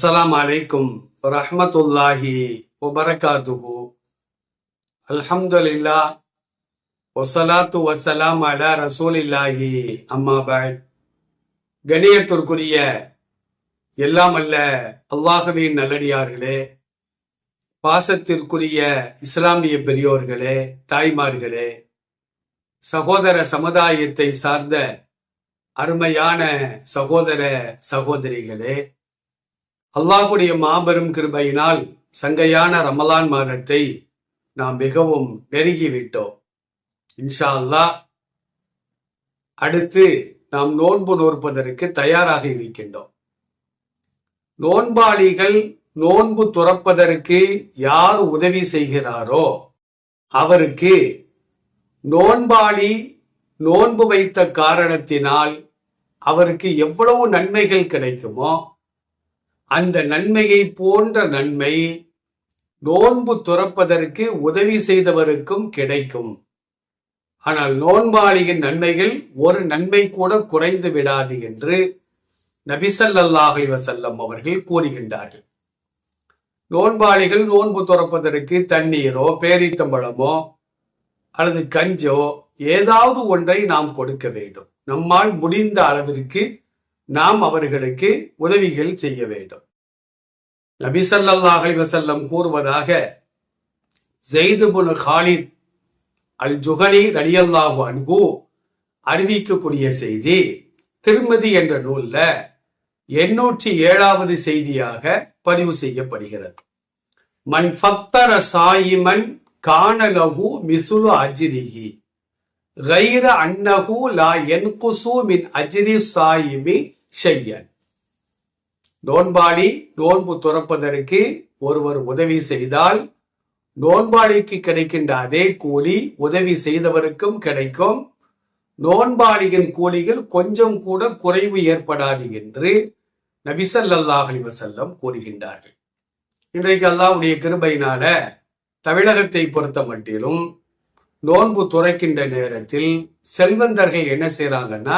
அஸ்ஸலாமு அலைக்கும் வரஹ்மத்துல்லாஹி வபரகாத்துஹு. அல்ஹம்துலில்லாஹ் வஸ்ஸலாத்து வஸ்ஸலாம் அலா ரசூலில்லாஹி அம்மா பஅத். கணியத்திற்குரிய எல்லாம் அல்ல அல்லாஹ்வின் நல்லடியார்களே, பாசத்திற்குரிய இஸ்லாமிய பெரியோர்களே, தாய்மார்களே, சகோதர சமுதாயத்தை சார்ந்த அருமையான சகோதர சகோதரிகளே, அல்லாஹ்வுடைய மாபெரும் கிருபையினால் சங்கையான ரமலான் மாதத்தை நாம் மிகவும் நெருங்கிவிட்டோம். இன்ஷா அல்லாஹ் அடுத்து நாம் நோன்பு நோற்பதற்கு தயாராக இருக்கின்றோம். நோன்பாளிகள் நோன்பு துறப்பதற்கு யார் உதவி செய்கிறாரோ அவருக்கு நோன்பாளி நோன்பு வைத்த காரணத்தினால் அவருக்கு எவ்வளவு நன்மைகள் கிடைக்குமோ அந்த நன்மையை போன்ற நன்மை நோன்பு துறப்பதற்கு உதவி செய்தவருக்கும் கிடைக்கும். ஆனால் நோன்பாளியின் நன்மைகள் ஒரு நன்மை கூட குறைந்து விடாது என்று நபி ஸல்லல்லாஹு அலைஹி வஸல்லம் அவர்கள் கூறுகின்றார்கள். நோன்பாளிகள் நோன்பு துறப்பதற்கு தண்ணீரோ பேரித்தம்பழமோ அல்லது கஞ்சோ ஏதாவது ஒன்றை நாம் கொடுக்க வேண்டும். நம்மால் முடிந்த அளவிற்கு நாம் அவர்களுக்கு உதவிகள் செய்ய வேண்டும். நபி ஸல்லல்லாஹு அலைஹி வஸல்லம் கூறுவதாக ஸைத் இப்னு காலித் அல் ஜுஹனி ரலியல்லாஹு அன்ஹு அறிவிக்கக்கூடிய செய்தி திர்மிதி என்ற நூல்ல 807வது செய்தியாக பதிவு செய்யப்படுகிறது. மன் ஃபத்தர சாயிமன் கான லஹு மிஸ்லு அஜ்ரிஹி கைர அன்னஹு லா யன்குசு மின் அஜ்ரி சாயிமி ஷையன். நோன்பாளி நோன்பு துறப்பதற்கு ஒருவர் உதவி செய்தால் நோன்பாளிக்கு கிடைக்கின்ற அதே கூலி உதவி செய்தவருக்கும் கிடைக்கும். நோன்பாளியின் கூலிகள் கொஞ்சம் கூட குறைவு ஏற்படாது என்று நபி ஸல்லல்லாஹு அலைஹி வஸல்லம் கூறுகின்றார்கள். இன்றைக்கு அல்லாஹ்வுடைய கிருபையினால தமிழகத்தை பொறுத்த மட்டிலும் நோன்பு துறக்கின்ற நேரத்தில் செல்வந்தர்கள் என்ன செய்யறாங்கன்னா,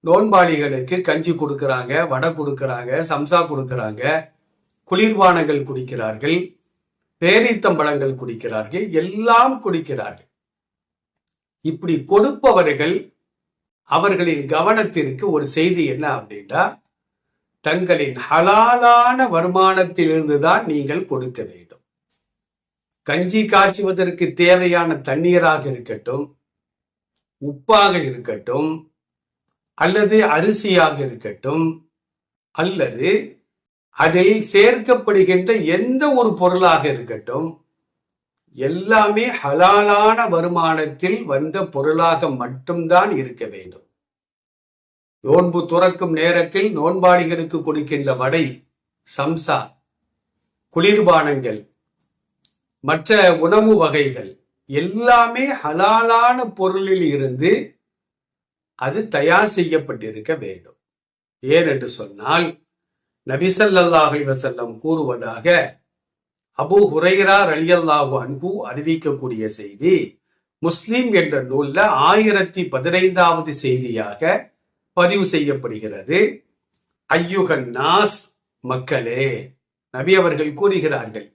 நோன்பாளிகளுக்கு கஞ்சி கொடுக்கறாங்க, வடை கொடுக்கறாங்க, சம்சா கொடுக்கறாங்க, குளிர்பானங்கள் குடிக்கிறார்கள், பேரித்தம்பழங்கள் குடிக்கிறார்கள், எல்லாம் குடிக்கிறார்கள். இப்படி கொடுப்பவர்கள் அவர்களின் கவனத்திற்கு ஒரு செய்தி என்ன அப்படின்னா, தங்களின் ஹலாலான வருமானத்திலிருந்துதான் நீங்கள் கொடுக்க வேண்டும். கஞ்சி காய்ச்சுவதற்கு தேவையான தண்ணீராக இருக்கட்டும், உப்பாக இருக்கட்டும், அல்லது அரிசியாக இருக்கட்டும், அல்லது அதில் சேர்க்கப்படுகின்ற எந்த ஒரு பொருளாக இருக்கட்டும், எல்லாமே ஹலாலான வருமானத்தில் வந்த பொருளாக மட்டும்தான் இருக்க வேண்டும். நோன்பு துறக்கும் நேரத்தில் நோன்பாளிகளுக்கு கொடுக்கின்ற வடை, சம்சா, குளிர்பானங்கள், மற்ற உணவு வகைகள் எல்லாமே ஹலாலான பொருளில் இருந்து அது தயார் செய்யப்பட்டிருக்க வேண்டும். ஏனென்று சொன்னால் நபி ஸல்லல்லாஹு அலைஹி வஸல்லம் கூறுவதாக அபூ ஹுரைரா ரலியல்லாஹு அன்ஹு அறிவிக்கக்கூடிய செய்தி முஸ்லிம் என்ற நூல்ல 1015வது செய்தியாக பதிவு செய்யப்படுகிறது. ஐயுகன் நாஸ், மக்களே, நபி அவர்கள் கூறுகிறார்கள்,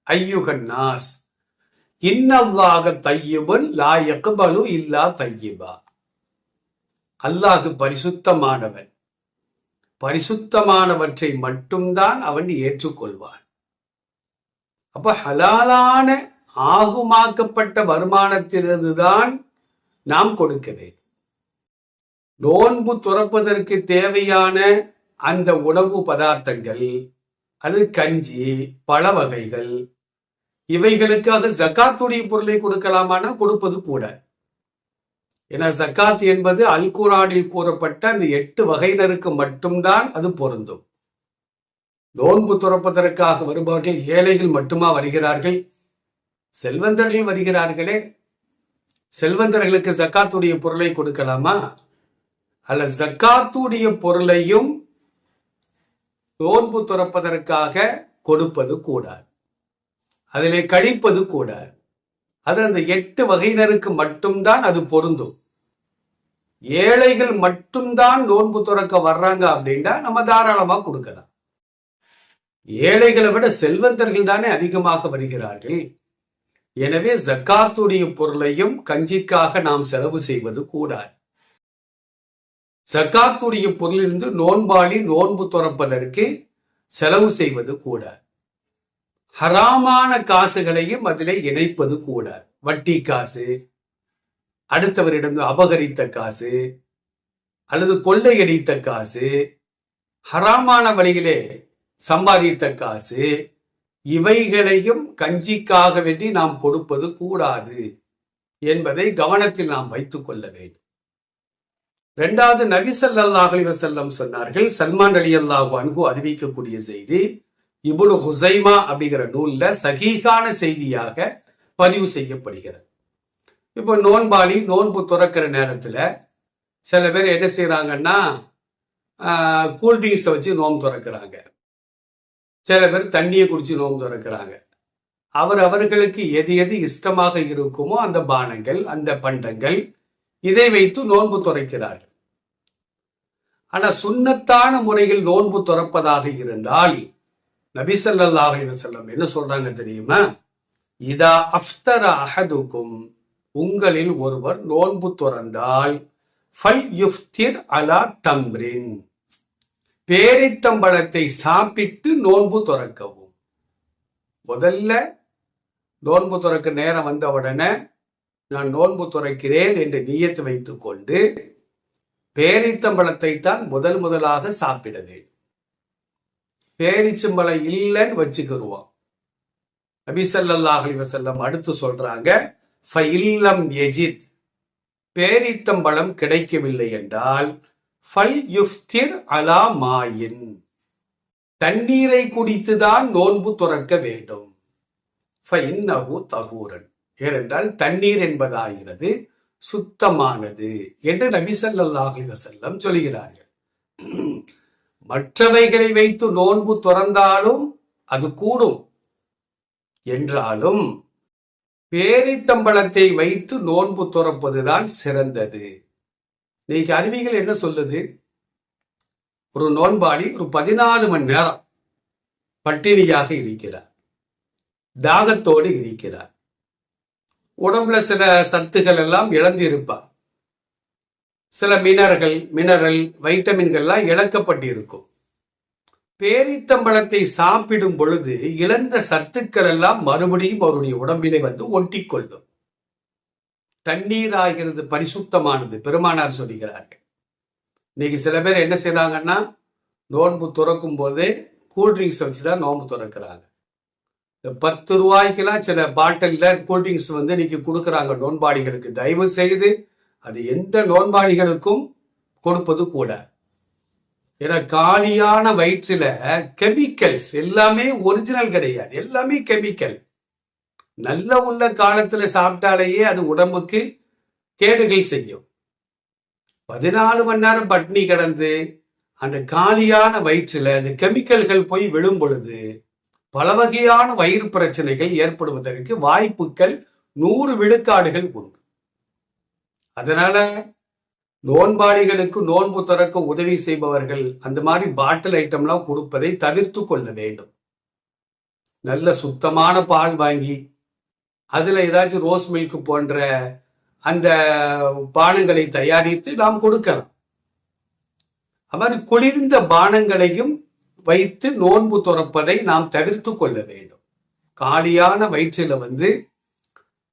ஐயுகன் நாஸ் இன்னல்லாஹ தய்யிபுன் லா யக்பலு இல்லா தய்யிபா. அல்லாஹ் பரிசுத்தமானவன், பரிசுத்தமானவற்றை மட்டும்தான் அவன் ஏற்றுக்கொள்வான். அப்ப ஹலாலான ஆகுமாக்கப்பட்ட வருமானத்திலிருந்துதான் நாம் கொடுக்க வேண்டும். நோன்பு துறப்பதற்கு தேவையான அந்த உணவு பதார்த்தங்கள், அது கஞ்சி, பழ வகைகள், இவைகளுக்காக ஜக்காத்துடைய பொருளை கொடுக்கலாமானா கொடுப்பது கூட. ஏன்னா ஜக்காத் என்பது அல் குர்ஆனில் கூறப்பட்ட அந்த 8 வகையினருக்கு மட்டும்தான் அது பொருந்தும். நோன்பு துறப்பதற்காக வருபவர்கள் ஏழைகள் மட்டுமா வருகிறார்கள்? செல்வந்தர்கள் வருகிறார்களே. செல்வந்தர்களுக்கு ஜக்காத்துடைய பொருளை கொடுக்கலாமா? அல்ல, ஜக்காத்துடைய பொருளையும் நோன்பு துறப்பதற்காக கொடுப்பது கூடாது, அதிலே கழிப்பது கூடாது. அது அந்த 8 வகையினருக்கு மட்டும்தான் அது பொருந்தும். ஏழைகள் மட்டும்தான் நோன்பு துறக்க வர்றாங்க அப்படின்னா நம்ம தாராளமா கொடுக்கலாம். ஏழைகளை விட செல்வந்தர்கள் தானே அதிகமாக வருகிறார்கள். எனவே ஜக்காத்துடைய பொருளையும் கஞ்சிக்காக நாம் செலவு செய்வது கூடாது. ஜக்காத்துடைய பொருளிலிருந்து நோன்பாளி நோன்பு துறப்பதற்கு செலவு செய்வது கூடாது. ஹராமான காசுகளையும் அதிலே இணைப்பது கூடாது. வட்டி காசு, அடுத்தவரிடம் அபகரித்த காசு அல்லது கொள்ளையடித்த காசு, ஹராமான வழியிலே சம்பாதித்த காசு, இவைகளையும் கஞ்சிக்காக வேண்டி நாம் கொடுப்பது கூடாது என்பதை கவனத்தில் நாம் வைத்துக் கொள்ள வேண்டும். இரண்டாவது, நபி ஸல்லல்லாஹு அலைஹி வஸல்லம் சொன்னார்கள், சல்மான் ரலியல்லாஹு அன்ஹு அறிவிக்கக்கூடிய செய்தி இப்னு ஹுஸைமா அப்படிங்கிற நூல்ல சஹீஹான செய்தியாக பதிவு செய்யப்படுகிறது. இப்போ நோன்பாளி நோன்பு துறக்கிற நேரத்துல சில பேர் என்ன செய்யறாங்கன்னா கூல்ட்ரிங்க்ஸை வச்சு நோன்பு துறக்கிறாங்க. சில பேர் தண்ணியை குடிச்சு நோன்பு துறக்கிறாங்க. அவர்களுக்கு எது எது இஷ்டமாக இருக்குமோ அந்த பானங்கள், அந்த பண்டங்கள், இதை வைத்து நோன்பு துறக்கிறார்கள். ஆனா சுன்னத்தான முறையில் நோன்பு துறப்பதாக இருந்தால் நபி ஸல்லல்லாஹு அலைஹி வஸல்லம் என்ன சொல்றாங்க தெரியுமா? இதா அஃப்தர அஹதுக்கும், உங்களில் ஒருவர் நோன்பு துறந்தால் ஃபல் யுஃப்திர் அலா தம்ரின், பேரித்தம்பழத்தை சாப்பிட்டு நோன்பு துறக்கவும். முதல்ல நோன்பு துறக்க நேரம் வந்த உடனே நான் நோன்பு துறக்கிறேன் என்று நியத்து வைத்துக் கொண்டு பேரித்தம்பழத்தை தான் முதலாக சாப்பிட வேண்டும். பேரிச்சம்பழம் இல்லைன்னு வச்சுக்கிடுவோம். நபி ஸல்லல்லாஹு அலைஹி வஸல்லம் அடுத்து சொல்றாங்க, ஃபஇல்லம் யஜித், பேரித்தம்பழம் கிடைக்கவில்லை என்றால் ஃபல் யுஃப்திர் அலா மாயின், தண்ணீரை குடித்துதான் நோன்பு துறக்க வேண்டும். ஃபஇன்னஹு தஹூரன், ஏனென்றால் தண்ணீர் என்பதாகிறது சுத்தமானது என்று நபி ஸல்லல்லாஹு அலைஹி வஸல்லம் சொல்கிறார்கள். மற்றவைகளை வைத்து நோன்பு துறந்தாலும் அது கூடும் என்றாலும் பேரித்தம்பழத்தை வைத்து நோன்பு துறப்பதுதான் சிறந்தது. இன்னைக்கு அறிவிகள் என்ன சொல்லுது? ஒரு நோன்பாளி ஒரு 14 மணி நேரம் பட்டினியாக இருக்கிறார், தாகத்தோடு இருக்கிறார், உடம்புல சில சத்துக்கள் எல்லாம் இழந்து இருப்பார், சில மினரல் வைட்டமின்கள்லாம் இழக்கப்பட்டு இருக்கும். பேரித்தம்பழத்தை சாப்பிடும் பொழுது இழந்த சத்துக்கள் எல்லாம் மறுபடியும் அவருடைய உடம்பிலே வந்து ஒட்டி கொள்ளும். தண்ணீர் ஆகிறது பரிசுத்தமானது, பெருமானார் சொல்லுகிறார்கள். இன்னைக்கு சில பேர் என்ன செய்யறாங்கன்னா நோன்பு துறக்கும் போதே கூல்ட்ரிங்க்ஸ் வச்சுதான் நோன்பு துறக்கிறாங்க. 10 ரூபாய்க்கெல்லாம் சில பாட்டில்ல கூல்ட்ரிங்க்ஸ் வந்து இன்னைக்கு கொடுக்குறாங்க நோன்பாளிகளுக்கு. தயவு செய்து அது எந்த நோன்பாளிகளுக்கும் கொடுப்பது கூட. ஏன்னா காலியான வயிற்றுல கெமிக்கல்ஸ் எல்லாமே ஒரிஜினல் கிடையாது, எல்லாமே கெமிக்கல். நல்ல உள்ள காலத்துல சாப்பிட்டாலேயே அது உடம்புக்கு கேடுகள் செய்யும். 14 மணி நேரம் பட்னி கிடந்து அந்த காலியான வயிற்றுல அந்த கெமிக்கல்கள் போய் விழும் பொழுது பல வகையான வயிறு பிரச்சனைகள் ஏற்படுவதற்கு வாய்ப்புகள் 100 விழுக்காடுகள் உண்டு. அதனால நோன்பாளிகளுக்கு நோன்பு துறக்க உதவி செய்பவர்கள் அந்த மாதிரி பாட்டில் ஐட்டம்லாம் கொடுப்பதை தவிர்த்து கொள்ள வேண்டும். நல்ல சுத்தமான பால் வாங்கி அதுல ஏதாச்சும் ரோஸ் மில்க் போன்ற அந்த பானங்களை தயாரித்து நாம் கொடுக்கலாம். அது மாதிரி குளிர்ந்த பானங்களையும் வைத்து நோன்பு துறப்பதை நாம் தவிர்த்து கொள்ள வேண்டும். காலியான வயிற்றில வந்து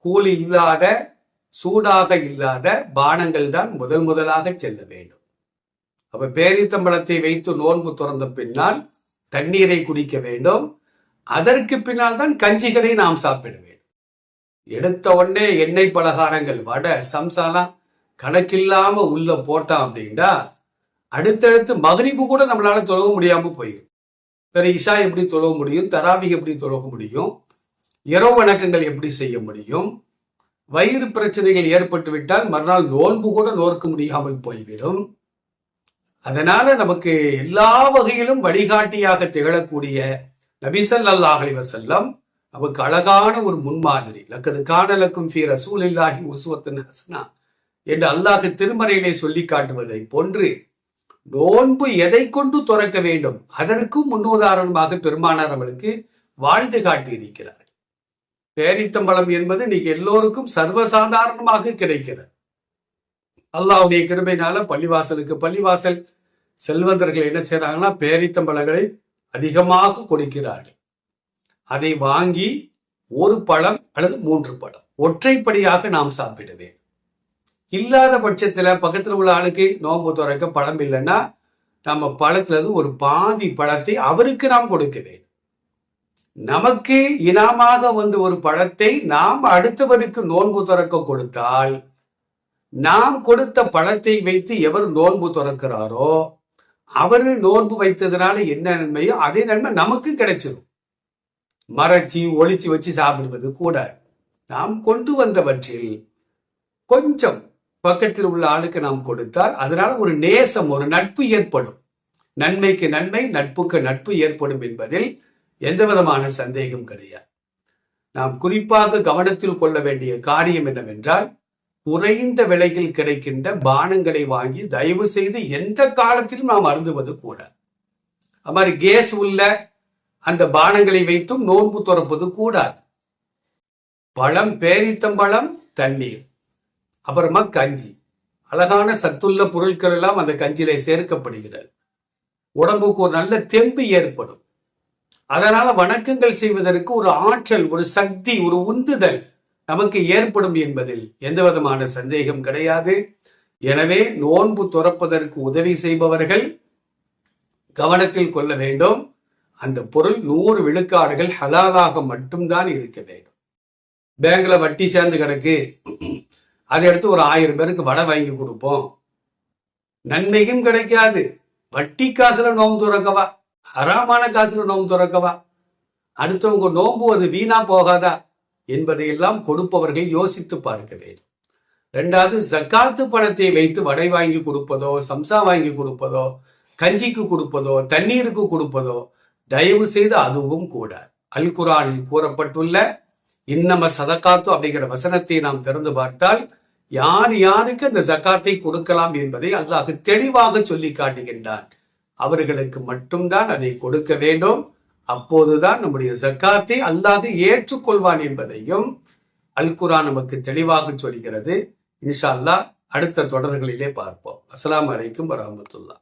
கூலி இல்லாத, சூடாக இல்லாத பானங்கள் தான் முதலாக செல்ல வேண்டும். அப்ப பேரித்தம்பழத்தை வைத்து நோன்பு துறந்த பின்னால் தண்ணீரை குடிக்க வேண்டும். அதற்கு பின்னால் தான் கஞ்சிகளை நாம் சாப்பிட வேண்டும். எடுத்த உடனே எண்ணெய் பலகாரங்கள், வடை, சம்சாலாம் கணக்கில்லாம உள்ள போட்டான் அப்படின்னா அடுத்தடுத்து மகரிபு கூட நம்மளால தொழக முடியாம போயிடும். வேற இஷா எப்படி தொழக முடியும்? தராவி எப்படி தொழக முடியும்? இரவு வணக்கங்கள் எப்படி செய்ய முடியும்? வயிறு பிரச்சனைகள் ஏற்பட்டு விட்டால் மறுநாள் நோன்பு கூட நோக்க முடியாமல் போய்விடும். அதனால நமக்கு எல்லா வகையிலும் வழிகாட்டியாக திகழக்கூடிய நபி ஸல்லல்லாஹு அலைஹி வஸல்லம் நமக்கு அழகான ஒரு முன்மாதிரி. லக்கது கான லக்கும் ஃபீ ரசூலில்லாஹி உஸ்வத்துன் ஹஸனா என்று அல்லாஹ் திருமறையிலே சொல்லி காட்டுவதை போன்று நோன்பு எதை கொண்டு துறக்க வேண்டும் அதற்கும் முன்னுதாரணமாக பெருமானார் அவர்களுக்கு வாழ்ந்து காட்டியிருக்கிறார். பேரித்தம்பழம் என்பது இன்னைக்கு எல்லோருக்கும் சர்வசாதாரணமாக கிடைக்கிறது. அல்லாஹ்வுடைய கிருபையினால பள்ளிவாசல் செல்வந்தர்கள் என்ன செய்யறாங்கன்னா பேரித்தம்பழங்களை அதிகமாக கொடுக்கிறார்கள். அதை வாங்கி ஒரு பழம் அல்லது 3 பழம் ஒற்றைப்படியாக நாம் சாப்பிட வேண்டும். இல்லாத பட்சத்துல பக்கத்துல உள்ள ஆளுக்கு நோன்பு துறக்க பழம் இல்லைன்னா நம்ம பழத்துல இருந்து ஒரு பாதி பழத்தை அவருக்கு நாம் கொடுக்க வேண்டும். நமக்கு இனாமாக வந்து ஒரு பழத்தை நாம் அடுத்தவருக்கு நோன்பு துறக்க கொடுத்தால் நாம் கொடுத்த பழத்தை வைத்து எவர் நோன்பு துறக்கிறாரோ அவரு நோன்பு வைத்ததுனால என்ன நன்மையோ அதே நன்மை நமக்கு கிடைச்சிடும். மறைச்சி ஒளிச்சு வச்சு சாப்பிடுவது கூட நாம் கொண்டு வந்தவற்றில் கொஞ்சம் பக்கத்தில் உள்ள ஆளுக்கு நாம் கொடுத்தால் அதனால ஒரு நேசம், ஒரு நட்பு ஏற்படும். நன்மைக்கு நன்மை, நட்புக்கு நட்பு ஏற்படும் என்பதில் எந்த விதமான சந்தேகம் கிடையாது. நாம் குறிப்பாக கவனத்தில் கொள்ள வேண்டிய காரியம் என்னவென்றால், குறைந்த விலையில் கிடைக்கின்ற பானங்களை வாங்கி தயவு செய்து எந்த காலத்திலும் நாம் அருந்துவது கூட. அது மாதிரி கேஸ் உள்ள அந்த பானங்களை வைத்தும் நோன்பு துறப்பது கூடாது. பழம், பேரித்தம்பழம், தண்ணீர், அப்புறமா கஞ்சி, அழகான சத்துள்ள பொருட்கள் எல்லாம் அந்த கஞ்சியில சேர்க்கப்படுகிறது. உடம்புக்கு ஒரு நல்ல தெம்பு ஏற்படும். அதனால வணக்கங்கள் செய்வதற்கு ஒரு ஆற்றல், ஒரு சக்தி, ஒரு உந்துதல் நமக்கு ஏற்படும் என்பதில் எந்த விதமான சந்தேகம் கிடையாது. எனவே நோன்பு துறப்பதற்கு உதவி செய்பவர்கள் கவனத்தில் கொள்ள வேண்டும். அந்த பொருள் 100 விழுக்காடுகள் ஹலாலாக மட்டும்தான் இருக்க வேண்டும். பேங்க்ல வட்டி சேர்ந்து கிடக்கு, அதை எடுத்து ஒரு 1000 பேருக்கு வடை வாங்கி கொடுப்போம், நன்மையும் கிடைக்காது. வட்டி காசுல நோன்பு துறக்கவா, ஹராமான காசுல நோன்பு துறக்கவா, அடுத்தவங்க நோன்பு அது வீணா போகாதா என்பதையெல்லாம் கொடுப்பவர்கள் யோசித்து பார்க்க வேண்டும். 2வது, ஜக்காத்து பணத்தை வைத்து வடை வாங்கி கொடுப்பதோ, சம்சா வாங்கி கொடுப்பதோ, கஞ்சிக்கு கொடுப்பதோ, தண்ணீருக்கு கொடுப்பதோ தயவு செய்து அதுவும் கூட. அல் குர்ஆனில் கூறப்பட்டுள்ள இன்னம சதகாத்து அப்படிங்கிற வசனத்தை நாம் திறந்து பார்த்தால் யார் யாருக்கு அந்த ஜக்காத்தை கொடுக்கலாம் என்பதை அல்லாஹ் தெளிவாக சொல்லி காட்டுகின்றான். அவர்களுக்கு மட்டும்தான் அதை கொடுக்க வேண்டும். அப்போதுதான் நம்முடைய ஜக்காத்தை அல்லாஹ் ஏற்றுக்கொள்வான் என்பதையும் அல் குர்ஆன் நமக்கு தெளிவாக சொல்கிறது. இன்ஷா அல்லாஹ் அடுத்த தொடர்களிலே பார்ப்போம். அஸ்ஸலாமு அலைக்கும் வரஹ்மத்துல்லாஹ்.